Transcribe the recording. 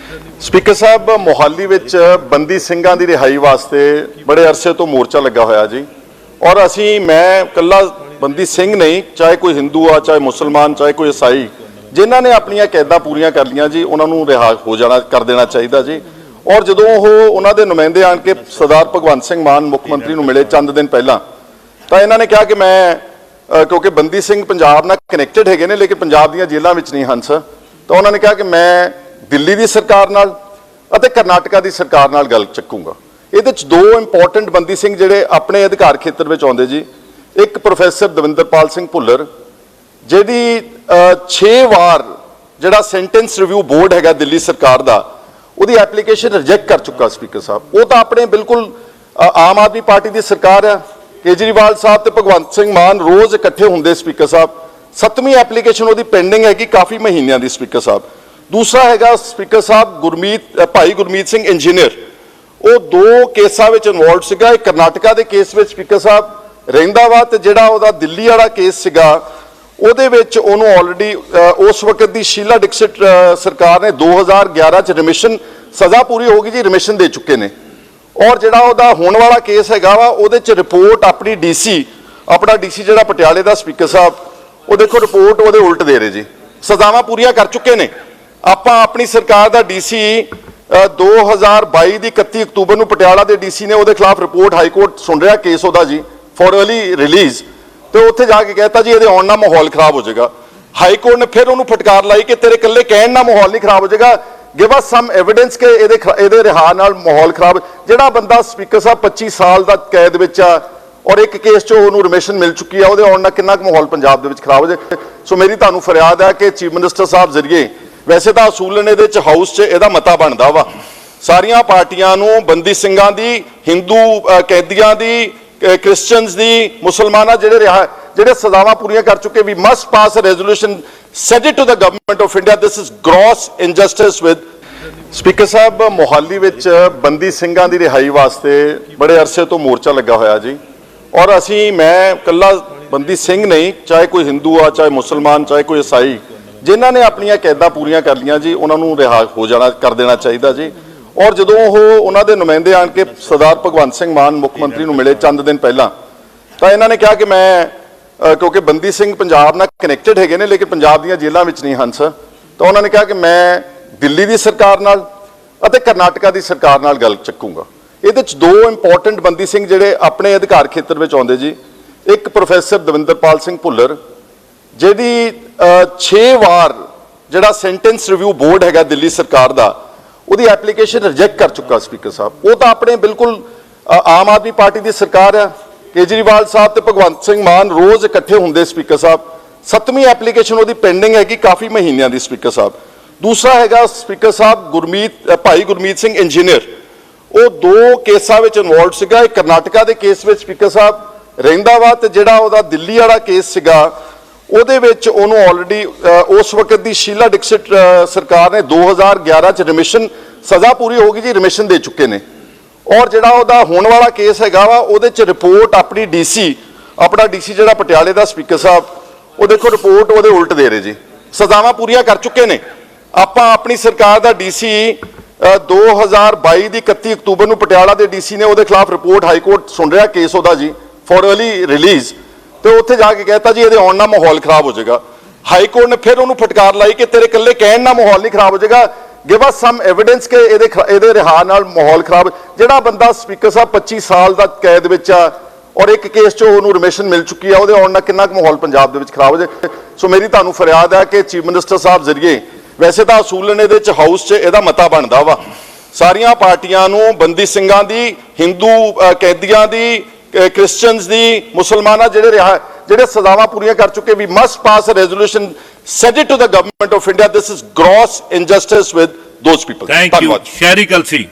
Speaker साहब मोहाली विच बंदी ਸਿੰਘਾਂ ਦੀ रिहाई वास्ते बड़े अरसे तो मोर्चा लगा होया जी और असी मैं कला बंदी सिंह नहीं, चाहे कोई हिंदू आ, चाहे मुसलमान, चाहे कोई ईसाई, जिन्हों ने अपन कैदा पूरियां कर लिया जी उन्होंने रिहा हो जाना कर देना चाहिए जी। और जो उन्होंने नुमाइंदे आन के सरदार भगवंत सिंह मान मुख्यमंत्री को मिले चंद दिन पहला, तो इन्होंने कहा कि मैं क्योंकि बंदी सिंह पंजाब नाल कनैक्टेड है लेकिन पंजाब दी जेलों में नहीं हंस, तो उन्होंने कहा कि मैं दिल्ली की सरकार नाल अते करनाटका की सरकार नाल गल चकूंगा। ये दो इंपोर्टेंट बंदी सिंह जिहड़े अपने अधिकार खेत्र में आउंदे जी, एक प्रोफैसर दविंदरपाल सिंह भुल्लर जिहदी 6 वार जिहड़ा सेंटेंस रिव्यू बोर्ड है दिल्ली सरकार का उहदी एप्लीकेशन रिजेक्ट कर चुका। स्पीकर साहब वो तो अपने बिल्कुल आम आदमी पार्टी की सरकार है, केजरीवाल साहब तो भगवंत सिंह मान रोज़ इकट्ठे होंगे। स्पीकर साहब 7वीं एप्लीकेशन वो पेंडिंग है काफ़ी महीनों की। स्पीकर साहब दूसरा है स्पीकर साहब भाई गुरमीत सिंह इंजीनियर, वो 2 केसां विच इन्वॉल्व सीगा। एक करनाटका के केस में स्पीकर साहब रहिंदा वा ते जिहड़ा उहदा दिल्ली वाला केस सीगा उहदे विच उहनूं ऑलरेडी उस वक्त की शीला डिक्सिट सरकार ने 2011 च रिमिशन सज़ा पूरी हो गई जी, रिमिशन दे चुके ने। और जिहड़ा उहदा होण वाला केस हैगा वा उहदे च रिपोर्ट अपनी अपना डीसी जिहड़ा पटियाले का स्पीकर साहब वो देखो रिपोर्ट उहदे उल्ट दे रहे जी, सज़ावां पूरियां कर चुके ने। आपां अपनी सरकार का डीसी 2022 की 31 अक्तूबर को पटियाला के डीसी ने उहदे खिलाफ रिपोर्ट हाईकोर्ट सुन रहा केस उहदा जी फॉर अर्ली रिलीज़, तो उत्थे जाके कहता जी ये आने नाल माहौल खराब हो जाएगा। हाईकोर्ट ने फिर उन्होंने फटकार लाई कि तेरे कल्ले कहण नाल माहौल नहीं खराब हो जाएगा, गिव अस सम एविडेंस के इहदे रिहा नाल माहौल खराब। जिहड़ा बंदा स्पीकर साहब 25 साल का कैद विच आ और एक केस चो उन्होंने रिमिशन मिल चुकी है, उहदे आउण नाल किन्ना माहौल पंजाब दे विच खराब हो जाए। सो मेरी तुहानूं फरियाद है कि चीफ मिनिस्टर साहब जरिए वैसे तो असूलन ये हाउस च यदा मता बनता वा सारिया पार्टियां नूं बंदी ਸਿੰਘਾਂ दी, हिंदू कैदियों की, क्रिश्चियंस की, मुसलमाना जिहड़े सज़ावां पूरियां कर चुके, we must pass a resolution send it to the government of India, this is gross injustice with. Speaker साहब मोहाली विच बंदी ਸਿੰਘਾਂ की रिहाई वास्ते बड़े अरसे तो मोर्चा लगा होया जी और असी मैं कला बंदी सिंह नहीं, चाहे कोई हिंदू आ, चाहे मुसलमान, चाहे कोई ईसाई, जिन्हों ने अपन कैदा पूरियां कर लिया जी उन्होंने रिहा हो जाना कर देना चाहिए जी। और जो उन्होंने नुमाइंदे आन के सरदार भगवंत सिंह मान मुख्यमंत्री को मिले चंद दिन पहला, तो इन्होंने कहा कि मैं क्योंकि बंदी सिंह पंजाब नाल कनैक्टेड है लेकिन पंजाब दी जेलों में नहीं हंस, तो उन्होंने कहा कि मैं दिल्ली की सरकार नाल अते करनाटका की सरकार नाल गल चकूंगा। ये 2 इंपोर्टेंट बंदी सिंह जिहड़े अपने अधिकार खेत्र में आउंदे जी, एक प्रोफैसर दविंदरपाल सिंह भुल्लर जिहदी 6 वार जिहड़ा सेंटेंस रिव्यू बोर्ड है दिल्ली सरकार का उहदी एप्लीकेशन रिजेक्ट कर चुका। स्पीकर साहब वो तो अपने बिल्कुल आम आदमी पार्टी की सरकार है, केजरीवाल साहब तो भगवंत सिंह मान रोज़ इकट्ठे होंगे। स्पीकर साहब 7वीं एप्लीकेशन वो पेंडिंग है काफ़ी महीनों की। स्पीकर साहब दूसरा है स्पीकर साहब भाई गुरमीत सिंह इंजीनियर, वो 2 केसां विच इन्वॉल्व सीगा। एक करनाटका के केस में स्पीकर साहब रहिंदा वा ते जिहड़ा उहदा दिल्ली वाला केस सीगा उहदे विच उहनूं ऑलरेडी उस वक्त की शीला डिक्सिट सरकार ने 2011 च रिमिशन सज़ा पूरी हो गई जी, रिमिशन दे चुके ने। और जिहड़ा उहदा होण वाला केस हैगा वा उहदे च रिपोर्ट अपनी अपना डीसी जिहड़ा पटियाले का स्पीकर साहब वो देखो रिपोर्ट उहदे उल्ट दे रहे जी, सज़ावां पूरियां कर चुके ने। आपां अपनी सरकार का डीसी 2022 की 31 अक्तूबर को पटियाला के डीसी ने उहदे खिलाफ रिपोर्ट हाईकोर्ट सुन रहा केस उहदा जी फॉर अर्ली रिलीज़, तो उत्थे जाके कहता जी ये आने नाल माहौल खराब हो जाएगा। हाईकोर्ट ने फिर उन्होंने फटकार लाई कि तेरे कल्ले कहण नाल माहौल नहीं खराब हो जाएगा, गिव अस सम एविडेंस के इहदे रिहा नाल माहौल खराब। जिहड़ा बंदा स्पीकर साहब 25 साल का कैद विच आ और एक केस चो उन्होंने रिमिशन मिल चुकी है, उहदे आउण नाल किन्ना माहौल पंजाब दे विच खराब हो जाए। सो मेरी तुहानूं फरियाद है कि चीफ मिनिस्टर साहब जरिए वैसे तो असूलन ये हाउस च यदा मता बनता वा सारिया पार्टियां नूं बंदी ਸਿੰਘਾਂ की, हिंदू कैदियों की, क्रिश्चियंस की, मुसलमाना जिहड़े सज़ावां पूरियां कर चुके, we must pass a resolution send it to the government of India, this is gross injustice with those people. Thank you. Shahri Kalsi.